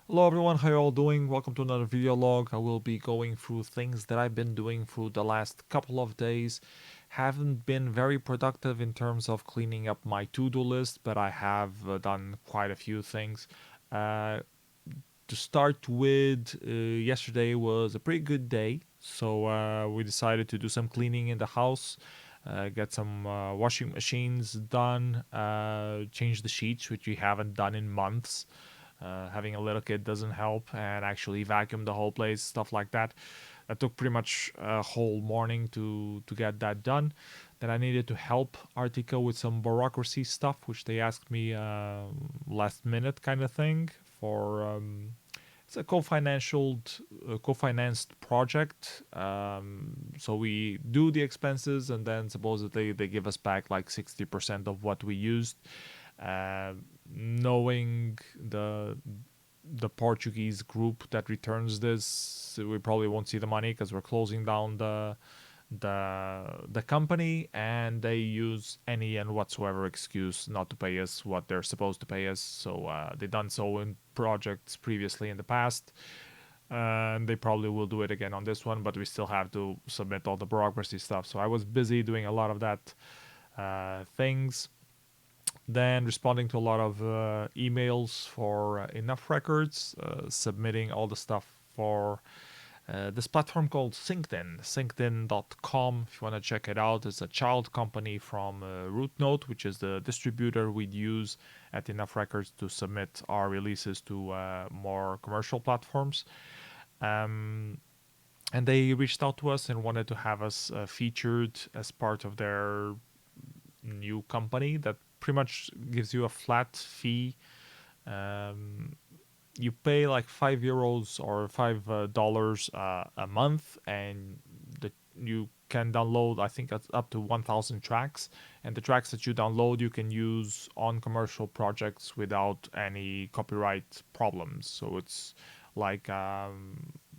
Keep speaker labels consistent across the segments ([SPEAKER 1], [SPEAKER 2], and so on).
[SPEAKER 1] Hello everyone, how you all doing? Welcome to another video log. I will be going through things that I've been doing through the last couple of days. Haven't been very productive in terms of cleaning up my to-do list, but I have done quite a few things. Uh, to start with, yesterday was a pretty good day, so we decided to do some cleaning in the house. Get some washing machines done, change the sheets, which we haven't done in months. Having a little kid doesn't help, and actually vacuum the whole place, stuff like that. That took pretty much a whole morning to get that done. Then I needed to help Artica with some bureaucracy stuff, which they asked me last minute kind of thing for. It's a co-financed project. So we do the expenses, and then supposedly they give us back like 60% of what we used. Uh, Knowing the Portuguese group that returns this, we probably won't see the money because we're closing down the company, and they use any and whatsoever excuse not to pay us what they're supposed to pay us. So they done so in projects previously in the past, and they probably will do it again on this one. But we still have to submit all the bureaucracy stuff. So I was busy doing a lot of that things. Then responding to a lot of emails for enough records, submitting all the stuff for this platform called Synchedin, synchedin.com. If you want to check it out, it's a child company from Rootnote, which is the distributor we'd use at Enough Records to submit our releases to more commercial platforms. And they reached out to us and wanted to have us featured as part of their new company that pretty much gives you a flat fee. Um, you pay like €5 or $5 a month, and you can download, I think, up to 1,000 tracks. And the tracks that you download, you can use on commercial projects without any copyright problems. So it's like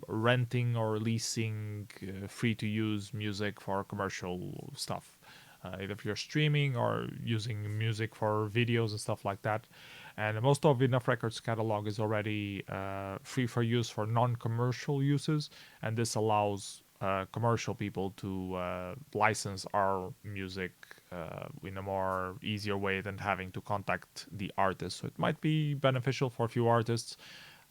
[SPEAKER 1] renting or leasing free to use music for commercial stuff. Either if you're streaming or using music for videos and stuff like that. And most of Enough Records catalog is already free for use for non-commercial uses, and this allows commercial people to license our music in a more easier way than having to contact the artist. So it might be beneficial for a few artists.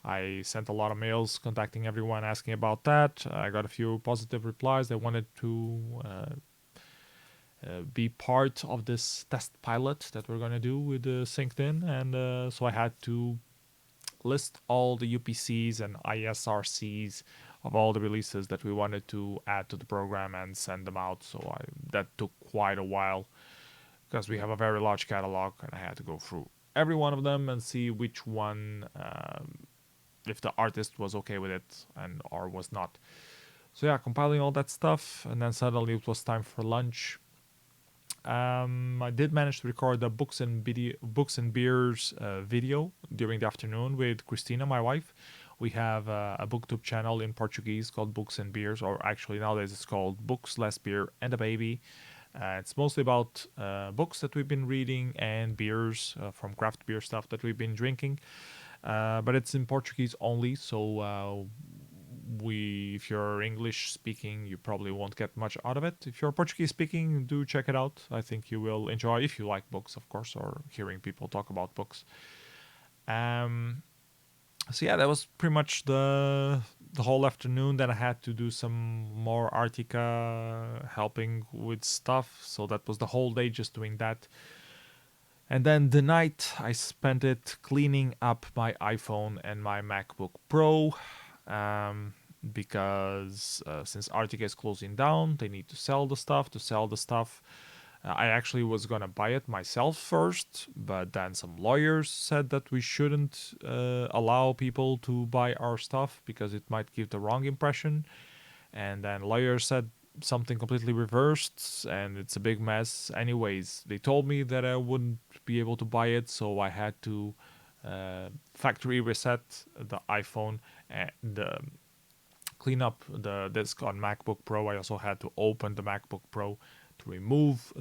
[SPEAKER 1] I sent a lot of mails contacting everyone asking about that. I got a few positive replies. They wanted to be part of this test pilot that we're going to do with Synced and so I had to list all the UPCs and ISRCs of all the releases that we wanted to add to the program and send them out. So that took quite a while because we have a very large catalog, and I had to go through every one of them and see which one, if the artist was okay with it and or was not. So yeah, compiling all that stuff, and then suddenly it was time for lunch. I did manage to record the books and beers video during the afternoon with Christina, my wife. We have a booktube channel in Portuguese called Books and Beers, or actually nowadays it's called Books, Less Beer, and a Baby. It's mostly about books that we've been reading and beers from craft beer stuff that we've been drinking. But it's in Portuguese only, so if you're English speaking, you probably won't get much out of it. If you're Portuguese speaking, do check it out. I think you will enjoy, if you like books, of course, or hearing people talk about books. Um, so yeah, that was pretty much the whole afternoon. Then I had to do some more Artica helping with stuff. So that was the whole day just doing that. And then the night I spent it cleaning up my iPhone and my MacBook Pro. Um, because since Arctic is closing down, they need to sell the stuff. To sell the stuff, I actually was gonna buy it myself first, but then some lawyers said that we shouldn't allow people to buy our stuff because it might give the wrong impression. And then lawyers said something completely reversed, and it's a big mess. Anyways, they told me that I wouldn't be able to buy it, so I had to factory reset the iPhone and clean up the disk on MacBook Pro. I also had to open the MacBook Pro to remove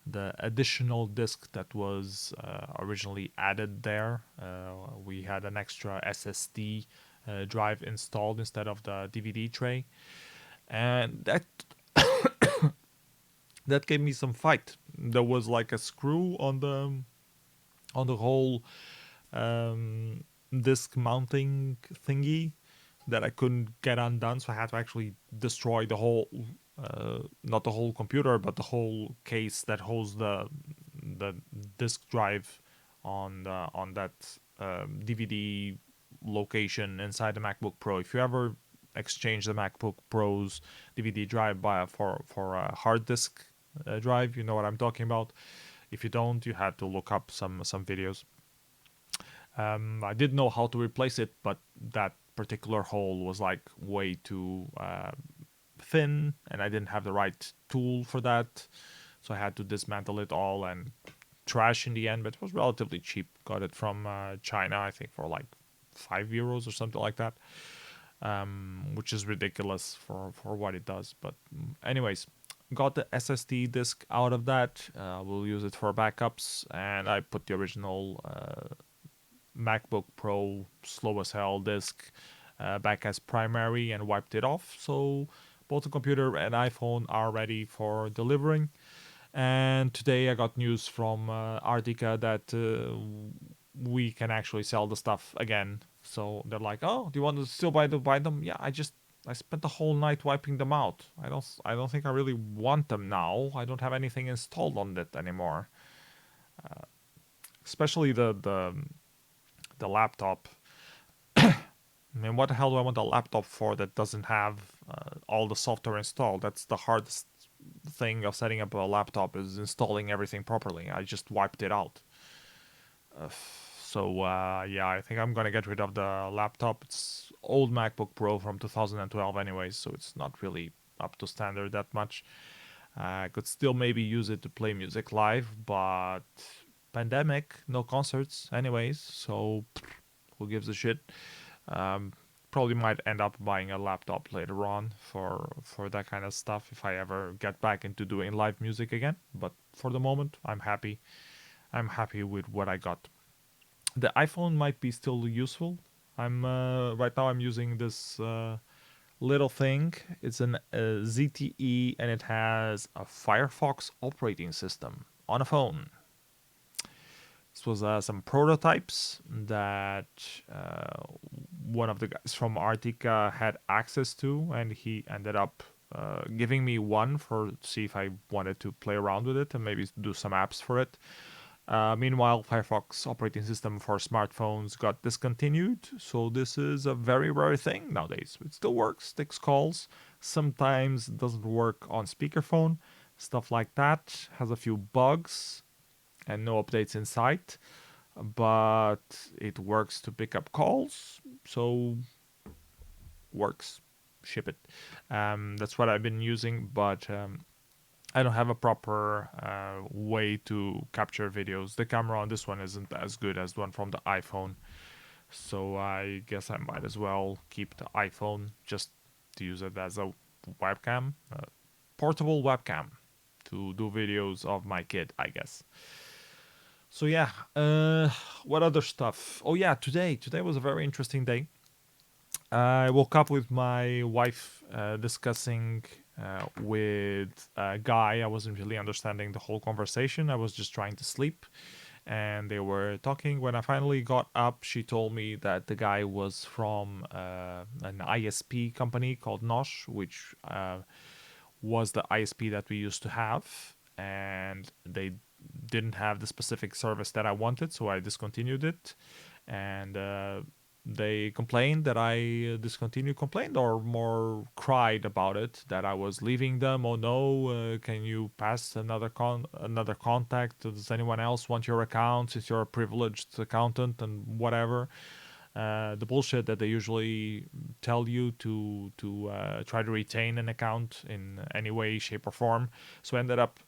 [SPEAKER 1] the additional disk that was originally added there. We had an extra SSD drive installed instead of the DVD tray, and that gave me some fight. There was like a screw on the whole um, disk mounting thingy that I couldn't get undone, so I had to actually destroy the whole, not the whole computer, but the whole case that holds the disk drive on that DVD location inside the MacBook Pro. If you ever exchange the MacBook Pro's DVD drive for a hard disk drive, you know what I'm talking about. If you don't, you had to look up some videos. I did know how to replace it, but that particular hole was like way too thin, and I didn't have the right tool for that. So I had to dismantle it all and trash in the end, but it was relatively cheap. Got it from China, I think, for like €5 or something like that, which is ridiculous for what it does. But anyways, got the SSD disk out of that. We'll use it for backups, and I put the original MacBook Pro slow as hell disk back as primary and wiped it off. So both the computer and iPhone are ready for delivering. And today I got news from Artica that we can actually sell the stuff again. So they're like, "Oh, do you want to still buy them?" Yeah, I spent the whole night wiping them out. I don't think I really want them now. I don't have anything installed on it anymore. Especially the laptop. I mean, what the hell do I want a laptop for that doesn't have all the software installed? That's the hardest thing of setting up a laptop, is installing everything properly. I just wiped it out. So yeah, I think I'm gonna get rid of the laptop. It's old MacBook Pro from 2012 anyways, so it's not really up to standard that much. I could still maybe use it to play music live, but pandemic, no concerts anyways, so who gives a shit? Um, Probably might end up buying a laptop later on for that kind of stuff if I ever get back into doing live music again. But for the moment, I'm happy. I'm happy with what I got. The iPhone might be still useful. I'm right now I'm using this little thing. It's an ZTE, and it has a Firefox operating system on a phone. This was some prototypes that one of the guys from Artica had access to, and he ended up giving me one for see if I wanted to play around with it and maybe do some apps for it. Meanwhile, Firefox operating system for smartphones got discontinued, so this is a very rare thing nowadays. It still works, takes calls, sometimes it doesn't work on speakerphone, stuff like that, has a few bugs and no updates in sight, but it works to pick up calls, so works. Ship it. That's what I've been using, but I don't have a proper way to capture videos. The camera on this one isn't as good as the one from the iPhone, so I guess I might as well keep the iPhone just to use it as a webcam, a portable webcam to do videos of my kid, I guess. So yeah, what other stuff? Oh yeah, today was a very interesting day. I woke up with my wife discussing with a guy. I wasn't really understanding the whole conversation. I was just trying to sleep, and they were talking. When I finally got up, she told me that the guy was from an ISP company called NOS, which was the ISP that we used to have, and they didn't have the specific service that I wanted, so I discontinued it. And they complained that I discontinued, complained or more cried about it, that I was leaving them. Oh no, can you pass another contact? Does anyone else want your account since you're a privileged accountant and whatever? The bullshit that they usually tell you to try to retain an account in any way, shape, or form. So I ended up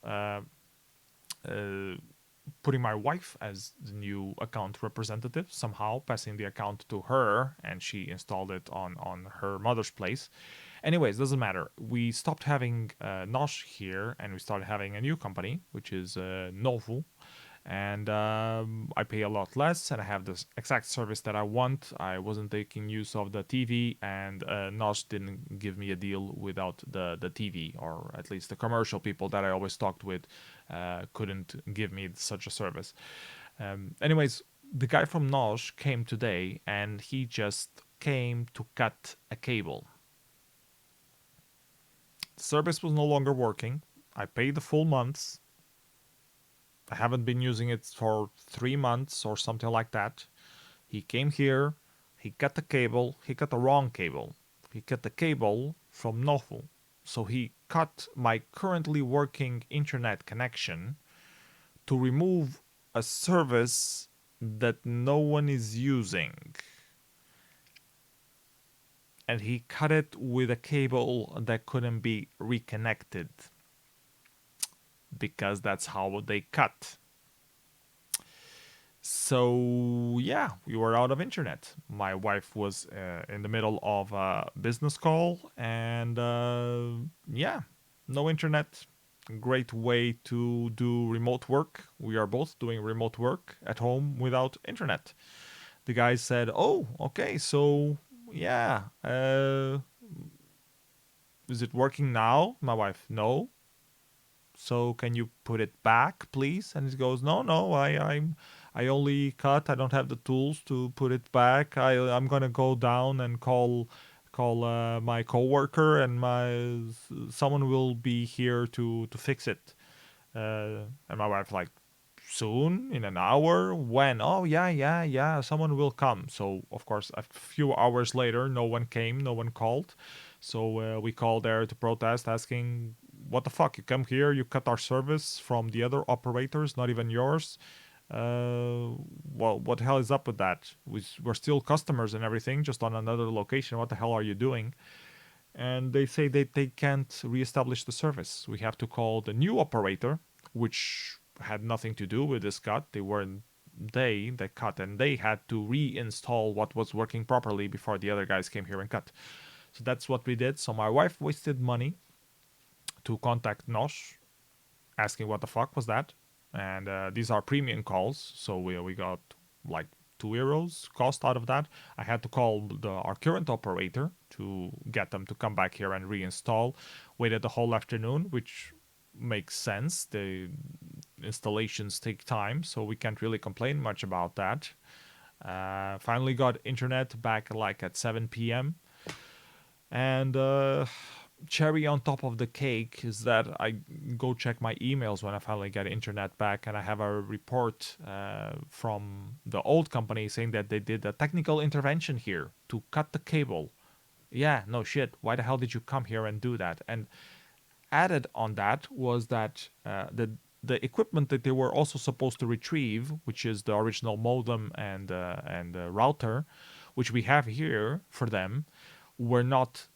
[SPEAKER 1] putting my wife as the new account representative, somehow passing the account to her, and she installed it on her mother's place. Anyways, doesn't matter. We stopped having Nosh here, and we started having a new company, which is Novu. And I pay a lot less, and I have the exact service that I want. I wasn't taking use of the TV, and Nosh didn't give me a deal without the TV, or at least the commercial people that I always talked with couldn't give me such a service. Anyways, the guy from Nosh came today, and he just came to cut a cable. The service was no longer working. I paid the full months. I haven't been using it for 3 months or something like that. He came here, he cut the cable, he cut the wrong cable. He cut the cable from Nofu. So he cut my currently working internet connection to remove a service that no one is using. And he cut it with a cable that couldn't be reconnected because that's how they cut. So yeah, we were out of internet. My wife was in the middle of a business call, and yeah, no internet. Great way to do remote work. We are both doing remote work at home without internet. The guy said, "Oh, okay, so yeah, is it working now?" My wife, "No." So can you put it back, please? And he goes, no, no, I only cut. I don't have the tools to put it back. I'm gonna go down and call my coworker, and my someone will be here to fix it. And my wife like, soon, in an hour, when? Oh yeah, yeah, yeah, someone will come. So of course a few hours later, no one came, no one called. So we called there to protest, asking, what the fuck, you come here, you cut our service from the other operators, not even yours. Well, what the hell is up with that? We're still customers and everything, just on another location. What the hell are you doing? And they say that they can't reestablish the service. We have to call the new operator, which had nothing to do with this cut. They weren't they that cut, and they had to reinstall what was working properly before the other guys came here and cut. So that's what we did. So my wife wasted money to contact Nosh, asking what the fuck was that. And these are premium calls, so we got like €2 cost out of that. I had to call our current operator to get them to come back here and reinstall. Waited the whole afternoon, which makes sense. The installations take time, so we can't really complain much about that. Finally got internet back like at 7 p.m. And cherry on top of the cake is that I go check my emails when I finally get internet back, and I have a report from the old company saying that they did a technical intervention here to cut the cable. Yeah, no shit. Why the hell did you come here and do that? And added on that was that the equipment that they were also supposed to retrieve, which is the original modem and router, which we have here for them, were not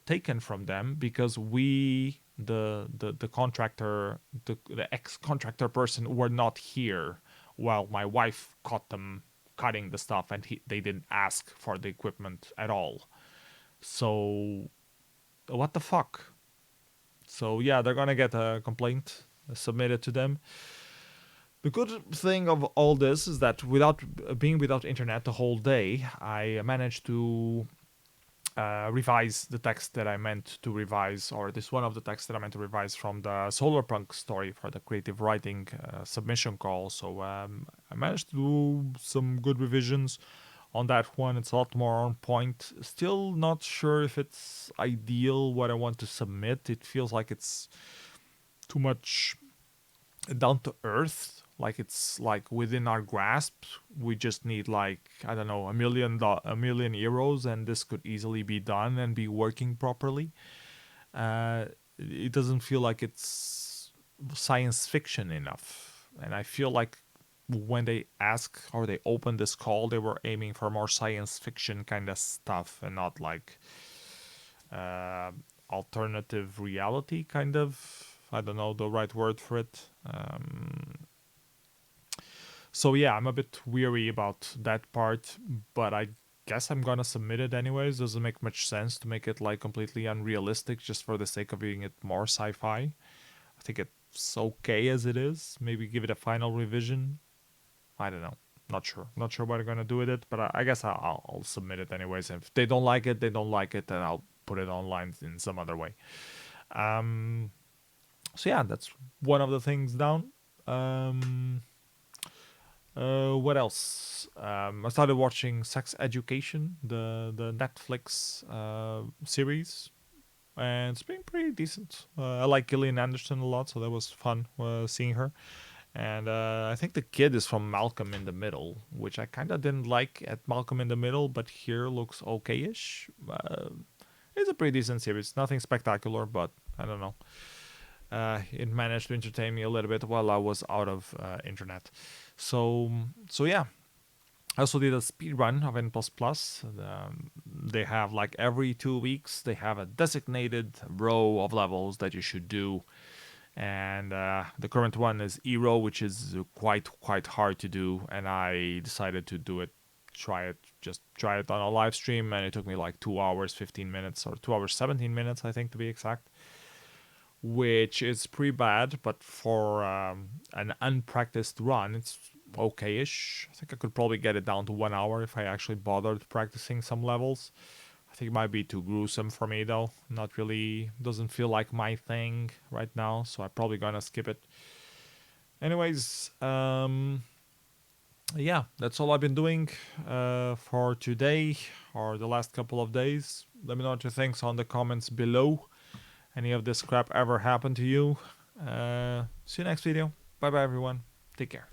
[SPEAKER 1] taken from them because the contractor, the ex contractor person, were not here while my wife caught them cutting the stuff, and they didn't ask for the equipment at all. So what the fuck? So yeah, they're gonna get a complaint submitted to them. The good thing of all this is that without being without internet the whole day, I managed to revise the text that I meant to revise, or this one of the texts that I meant to revise from the solarpunk story for the creative writing submission call. So I managed to do some good revisions on that one. It's a lot more on point. Still not sure if it's ideal what I want to submit. It feels like it's too much down to earth, like it's like within our grasp. We just need like, I don't know, a million euros, and this could easily be done and be working properly. It doesn't feel like it's science fiction enough, and I feel like when they ask or they open this call, they were aiming for more science fiction kind of stuff and not like uh, alternative reality kind of. I don't know the right word for it. So yeah, I'm a bit weary about that part, but I guess I'm gonna submit it anyways. Doesn't make much sense to make it like completely unrealistic just for the sake of being it more sci-fi. I think it's okay as it is. Maybe give it a final revision. I don't know. Not sure. Not sure what I'm gonna do with it, but I guess I'll submit it anyways. If they don't like it, they don't like it, then I'll put it online in some other way. Um, so yeah, that's one of the things down. Um, what else? I started watching Sex Education, the Netflix series, and it's been pretty decent. I like Gillian Anderson a lot, so that was fun seeing her. And I think the kid is from Malcolm in the Middle, which I kind of didn't like at Malcolm in the Middle, but here looks okay-ish. It's a pretty decent series. Nothing spectacular, but I don't know. It managed to entertain me a little bit while I was out of internet. So yeah. I also did a speed run of N++. They have like every 2 weeks, they have a designated row of levels that you should do. And the current one is Eero, which is quite hard to do. And I decided to do it, just try it on a live stream. And it took me like 2 hours, 15 minutes, or 2 hours, 17 minutes, I think, to be exact, which is pretty bad, but for an unpracticed run, it's okay-ish. I think I could probably get it down to 1 hour if I actually bothered practicing some levels. I think it might be too gruesome for me though. Not really, doesn't feel like my thing right now, so I'm probably gonna skip it. Anyways, yeah, that's all I've been doing for today or the last couple of days. Let me know what you think on the comments below. Any of this crap ever happened to you? See you next video. Bye bye everyone. Take care.